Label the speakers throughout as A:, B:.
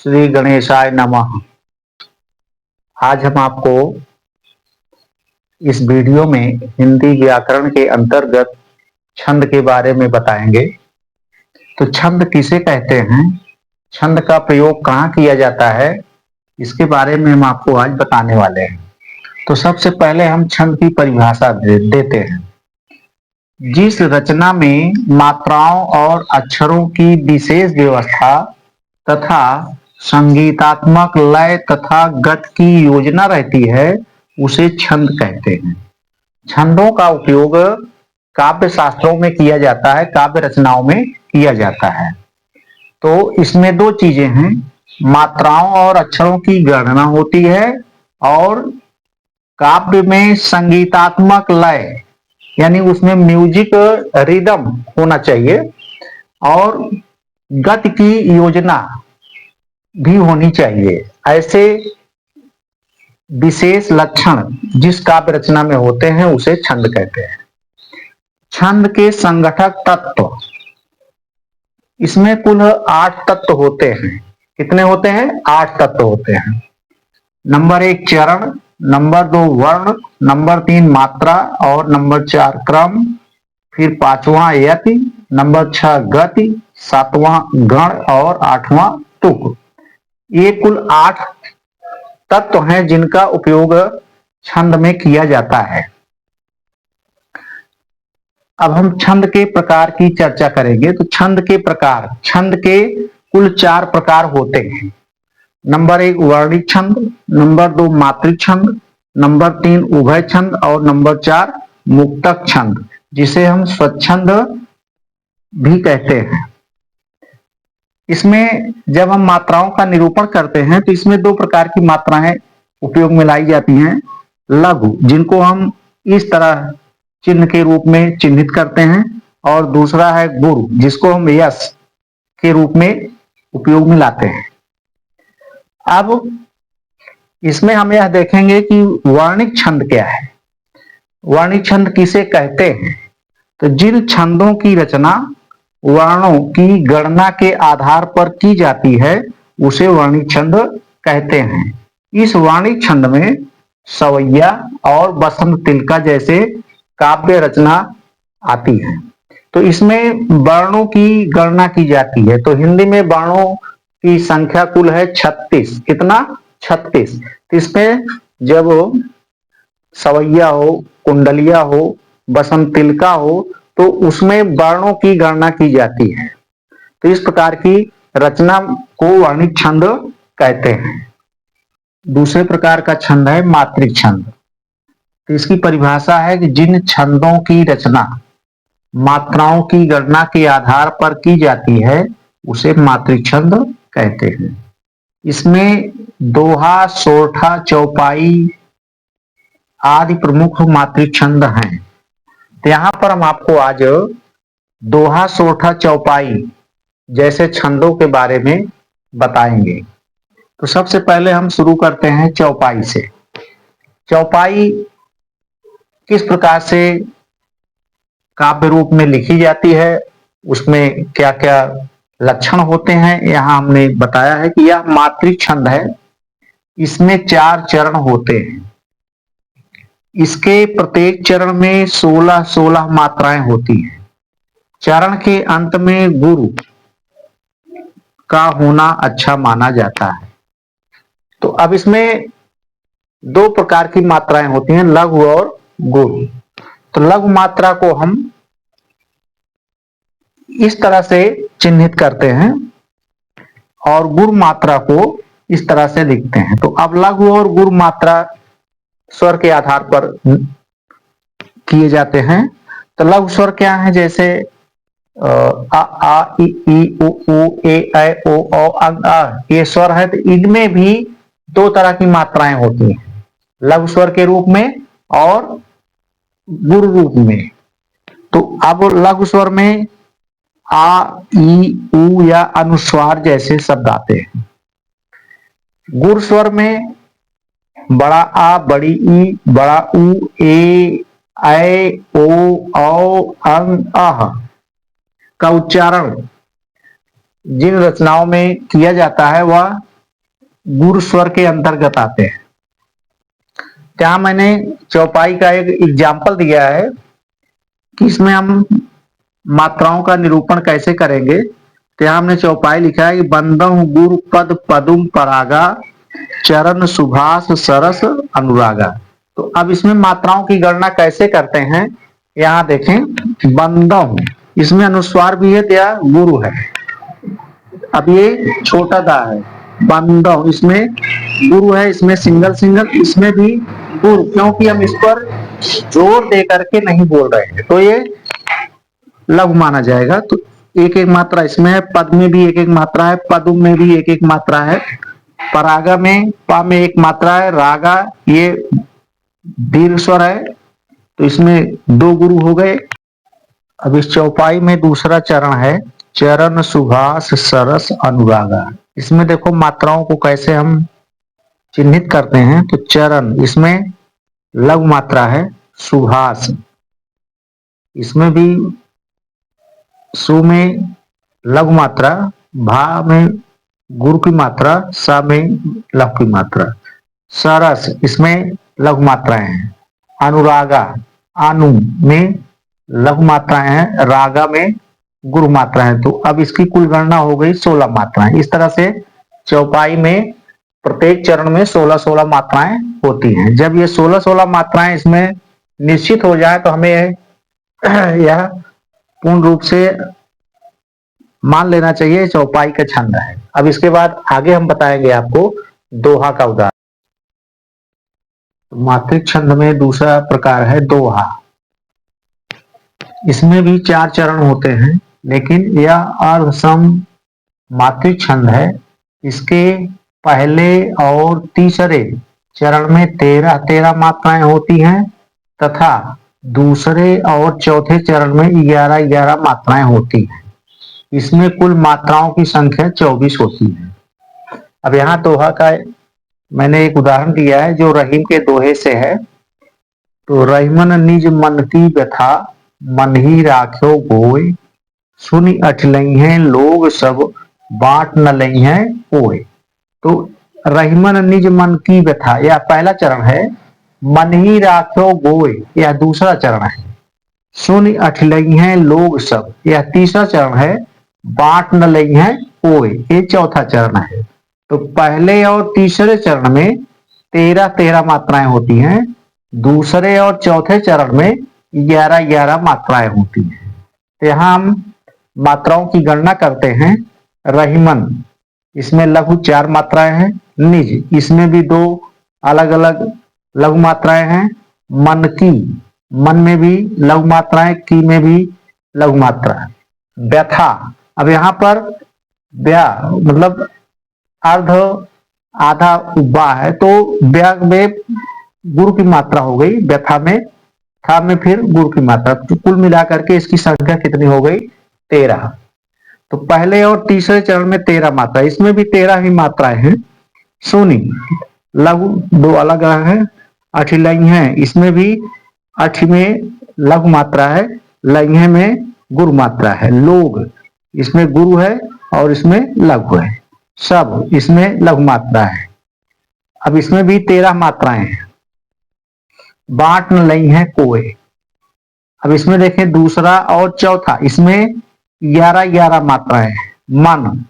A: श्री गणेशाय नमः। आज हम आपको इस वीडियो में हिंदी व्याकरण के अंतर्गत छंद के बारे में बताएंगे। तो छंद किसे कहते हैं, छंद का प्रयोग कहाँ किया जाता है, इसके बारे में हम आपको आज बताने वाले हैं। तो सबसे पहले हम छंद की परिभाषा देते हैं। जिस रचना में मात्राओं और अक्षरों की विशेष व्यवस्था तथा संगीतात्मक लय तथा गत की योजना रहती है, उसे छंद कहते हैं। छंदों का उपयोग काव्य शास्त्रों में किया जाता है, काव्य रचनाओं में किया जाता है। तो इसमें दो चीजें हैं, मात्राओं और अक्षरों की गणना होती है और काव्य में संगीतात्मक लय यानी उसमें म्यूजिक रिदम होना चाहिए और गति की योजना भी होनी चाहिए। ऐसे विशेष लक्षण जिस काव्य रचना में होते हैं उसे छंद कहते हैं। छंद के संगठक तत्व, इसमें कुल 8 तत्व होते हैं। कितने होते हैं? 8 तत्व होते हैं। नंबर 1 चरण, नंबर 2 वर्ण, नंबर 3 मात्रा और नंबर 4 क्रम, फिर 5वां यति, नंबर 6 गति, 7वां गण और 8वां तुक। ये कुल 8 तत्व हैं जिनका उपयोग छंद में किया जाता है। अब हम छंद के प्रकार की चर्चा करेंगे। तो छंद के प्रकार, छंद के कुल 4 प्रकार होते हैं। नंबर 1 वर्णिक छंद, नंबर 2 मात्रिक छंद, नंबर 3 उभय छंद और नंबर 4 मुक्तक छंद, जिसे हम स्वच्छंद भी कहते हैं। इसमें जब हम मात्राओं का निरूपण करते हैं तो इसमें 2 प्रकार की मात्राएं उपयोग में लाई जाती हैं। लघु, जिनको हम इस तरह चिन्ह के रूप में चिन्हित करते हैं, और दूसरा है गुरु, जिसको हम यश के रूप में उपयोग में लाते हैं। अब इसमें हम यह देखेंगे कि वर्णिक छंद क्या है। वर्णिक छंद किसे कहते हैं? तो जिन छंदों की रचना वर्णों की गणना के आधार पर की जाती है उसे वर्णिक छंद कहते हैं। इस वर्णिक छंद में सवैया और बसंत तिलका जैसे काव्य रचना आती है। तो इसमें वर्णों की गणना की जाती है। तो हिंदी में वर्णों की संख्या कुल है 36। कितना? 36। इसमें जब सवैया हो, कुंडलिया हो, बसंत तिलका हो, तो उसमें वर्णों की गणना की जाती है। तो इस प्रकार की रचना को वर्णिक छंद कहते हैं। दूसरे प्रकार का छंद है मात्रिक छंद। तो इसकी परिभाषा है कि जिन छंदों की रचना मात्राओं की गणना के आधार पर की जाती है उसे मात्रिक छंद कहते हैं। इसमें दोहा, सोरठा, चौपाई आदि प्रमुख मात्रिक छंद हैं। तो यहां पर हम आपको आज दोहा, सोरठा, चौपाई जैसे छंदों के बारे में बताएंगे। तो सबसे पहले हम शुरू करते हैं चौपाई से। चौपाई किस प्रकार से काव्य रूप में लिखी जाती है, उसमें क्या क्या लक्षण होते हैं, यहां हमने बताया है कि यह मात्रिक छंद है। इसमें 4 चरण होते हैं। इसके प्रत्येक चरण में 16-16 मात्राएं होती हैं। चरण के अंत में गुरु का होना अच्छा माना जाता है। तो अब इसमें 2 प्रकार की मात्राएं होती हैं, लघु और गुरु। तो लघु मात्रा को हम इस तरह से चिन्हित करते हैं और गुरु मात्रा को इस तरह से लिखते हैं। तो अब लघु और गुरु मात्रा स्वर के आधार पर किए जाते हैं। तो लघु स्वर क्या है? जैसे आ, आ, ई, उ, ए, ऐ, ओ, अंग, आ, ये स्वर है। तो इनमें भी 2 तरह की मात्राएं होती हैं, लघु स्वर के रूप में और गुरु रूप में। तो अब लघु स्वर में आ, ई, उ या अनुस्वार जैसे शब्द आते हैं। गुरु स्वर में बड़ा आ, बड़ी ई, बड़ा उ, ए, ऐ, ओ, अंग, अह का उच्चारण जिन रचनाओं में किया जाता है वह गुरु स्वर के अंतर्गत आते हैं। यहाँ मैंने चौपाई का एक एग्जाम्पल दिया है कि इसमें हम मात्राओं का निरूपण कैसे करेंगे। तो यहाँ हमने चौपाई लिखा है कि बंदम गुरु पद पदुम परागा चरण सुभाष सरस अनुरागा। तो अब इसमें मात्राओं की गणना कैसे करते हैं, यहाँ देखें। बंदम, इसमें अनुस्वार भी है, या गुरु है। अब ये छोटा दा है, बंदम, इसमें गुरु है, इसमें सिंगल सिंगल, इसमें भी गुरु, क्योंकि हम इस पर जोर दे करके नहीं बोल रहे हैं, तो ये लघु माना जाएगा। तो एक एक मात्रा इसमें है, पद में भी एक एक मात्रा है, पदुम में भी एक एक मात्रा है, परागा में पा में एक मात्रा है, रागा ये दीर्घ स्वर है, तो इसमें दो गुरु हो गए। अब इस चौपाई में दूसरा चरण है, चरण सुभाष सरस अनुरागा। इसमें देखो मात्राओं को कैसे हम चिन्हित करते हैं। तो चरण, इसमें लघु मात्रा है, सुभाष, इसमें भी सु में लघु मात्रा, भा में गुरु की मात्रा, सा में लघु की मात्रा, सरस, इसमें लघु मात्राएं हैं, अनुरागा, अनु में लघु मात्राएं हैं, रागा में गुरु मात्रा है। तो अब इसकी कुल गणना हो गई 16 मात्राएं। इस तरह से चौपाई में प्रत्येक चरण में 16-16 मात्राएं होती हैं। जब ये 16-16 मात्राएं इसमें निश्चित हो जाए तो हमें यह पूर्ण रूप से मान लेना चाहिए चौपाई का छंद है। अब इसके बाद आगे हम बताएंगे आपको दोहा का उदाहरण। मात्रिक छंद में दूसरा प्रकार है दोहा। इसमें भी 4 चरण होते हैं, लेकिन यह अर्धसम मात्रिक छंद है। इसके पहले और तीसरे चरण में 13-13 मात्राएं होती हैं तथा दूसरे और चौथे चरण में 11-11 मात्राएं होती हैं। इसमें कुल मात्राओं की संख्या 24 होती है। अब यहाँ दोहा का मैंने एक उदाहरण दिया है जो रहीम के दोहे से है। तो रहीमन निज मन की व्यथा मन ही राख्यो गोय, सुनी अठलई हैं लोग सब बांट न लई हैं कोय। तो रहीमन निज मन की व्यथा, यह पहला चरण है। मन ही राख्यो गोय, यह दूसरा चरण है। सुनी अठलई हैं लोग सब, यह तीसरा चरण है। बांट न लई हैं कोय, ये चौथा चरण है। तो पहले और तीसरे चरण में 13-13 मात्राएं होती हैं, दूसरे और चौथे चरण में 11-11 मात्राएं होती हैं। तो यहाँ हम मात्राओं की गणना करते हैं। रहीमन, इसमें लघु 4 मात्राएं हैं। निज, इसमें भी 2 अलग अलग लघु मात्राएं हैं। मन की, मन में भी लघु मात्राएं, की में भी लघु मात्रा। व्यथा, अब यहाँ पर व्या मतलब अर्ध आधा उब्बा है, तो व्या में गुरु की मात्रा हो गई, व्यथा में, था में फिर गुरु की मात्रा। तो कुल मिलाकर के इसकी संख्या कितनी हो गई? 13। तो पहले और तीसरे चरण में 13 मात्रा, इसमें भी 13 ही मात्राएं हैं। सुनी, लघु 2 अलग है। अठिलई है, इसमें भी अठ में लघु मात्रा है, लई में गुरु मात्रा है। लोग, इसमें गुरु है और इसमें लघु है। सब, इसमें लघु मात्रा है। अब इसमें भी 13 मात्राएं हैं। बांट न लई है कोय, अब इसमें देखें दूसरा और चौथा, इसमें 11-11 मात्राएं हैं। मन,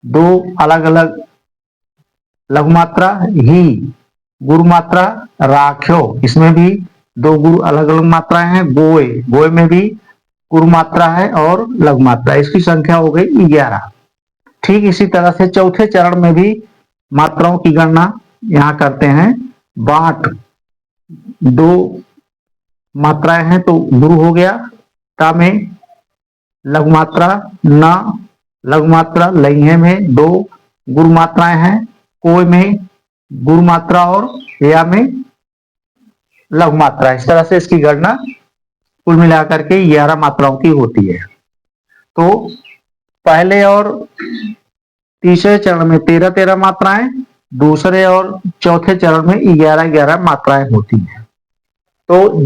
A: 2 अलग अलग लघु मात्रा, ही गुरु मात्रा। राख्यो, इसमें भी 2 गुरु अलग अलग मात्राएं हैं। गोय, गोय में भी गुरु मात्रा है और लघु मात्रा, इसकी संख्या हो गई 11। ठीक इसी तरह से चौथे चरण में भी मात्राओं की गणना यहाँ करते हैं। बांट, 2 मात्राएं हैं तो गुरु हो गया। ता में लघु मात्रा, न लघु मात्रा, लइहे में 2 गुरु मात्राएं हैं। कोय में गुरु मात्रा और या में लघु मात्रा। इस तरह से इसकी गणना कुल मिलाकर के 11 मात्राओं की होती है। तो पहले और तीसरे चरण में 13-13 मात्राएं, दूसरे और चौथे चरण में 11-11 मात्राएं होती हैं। तो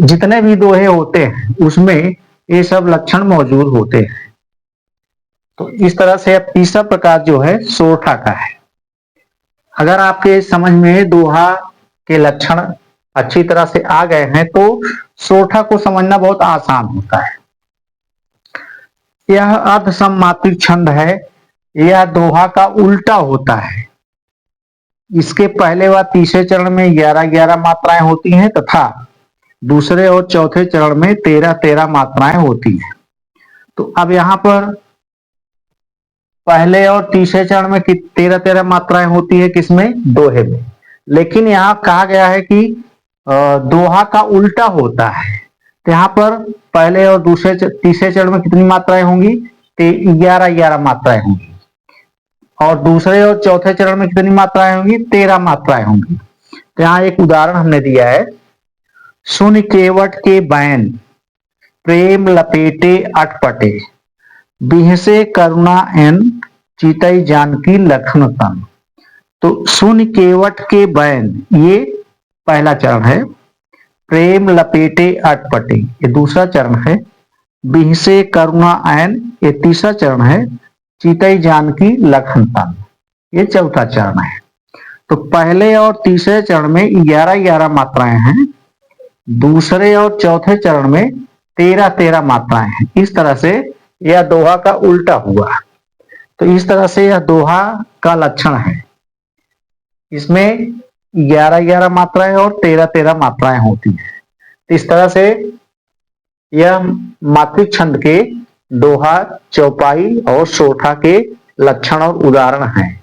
A: जितने भी दोहे होते हैं उसमें ये सब लक्षण मौजूद होते हैं। तो इस तरह से अब तीसरा प्रकार जो है सोरठा का है। अगर आपके समझ में दोहा के लक्षण अच्छी तरह से आ गए हैं तो सोठा को समझना बहुत आसान होता है। यह अर्ध सममात्रिक छंद है। यह दोहा का उल्टा होता है। इसके पहले व तीसरे चरण में 11-11 मात्राएं होती हैं तथा दूसरे और चौथे चरण में 13-13 मात्राएं होती हैं। तो अब यहाँ पर पहले और तीसरे चरण में 13-13 मात्राएं होती है, किसमें? दोहे में। लेकिन यहाँ कहा गया है कि दोहा का उल्टा होता है। तो यहाँ पर पहले और तीसरे चरण में कितनी मात्राएं होंगी? 11-11 मात्राएं होंगी। और दूसरे और चौथे चरण में कितनी मात्राएं होंगी? 13 मात्राएं होंगी। तो यहाँ एक उदाहरण हमने दिया है, सुन केवट के बैन प्रेम लपेटे अटपटे, बिहसे करुणा एन चितई जानकी लखन तन। तो सुन केवट के बैन ये पहला चरण है, प्रेम लपेटे अटपटे ये दूसरा चरण है, बिहसे करुणा एन ये तीसरा चरण है, चितई जानकी लखन तन ये चौथा चरण है। तो पहले और तीसरे चरण में 11-11 मात्राएं हैं, दूसरे और चौथे चरण में 13-13 मात्राएं हैं। इस तरह से यह दोहा का उल्टा हुआ। तो इस तरह से यह दोहा का लक्षण है। इसमें 11-11 मात्राएं और 13-13 मात्राएं होती हैं। इस तरह से यह मात्रिक छंद के दोहा, चौपाई और सोठा के लक्षण और उदाहरण हैं।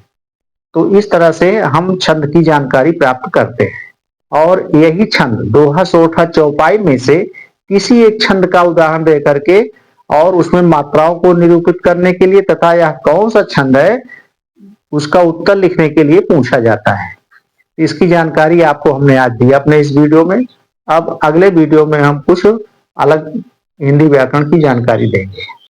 A: तो इस तरह से हम छंद की जानकारी प्राप्त करते हैं और यही छंद दोहा, सोठा, चौपाई में से किसी एक छंद का उदाहरण दे करके और उसमें मात्राओं को निरूपित करने के लिए तथा यह कौन सा छंद है उसका उत्तर लिखने के लिए पूछा जाता है। इसकी जानकारी आपको हमने आज दी अपने इस वीडियो में। अब अगले वीडियो में हम कुछ अलग हिंदी व्याकरण की जानकारी देंगे।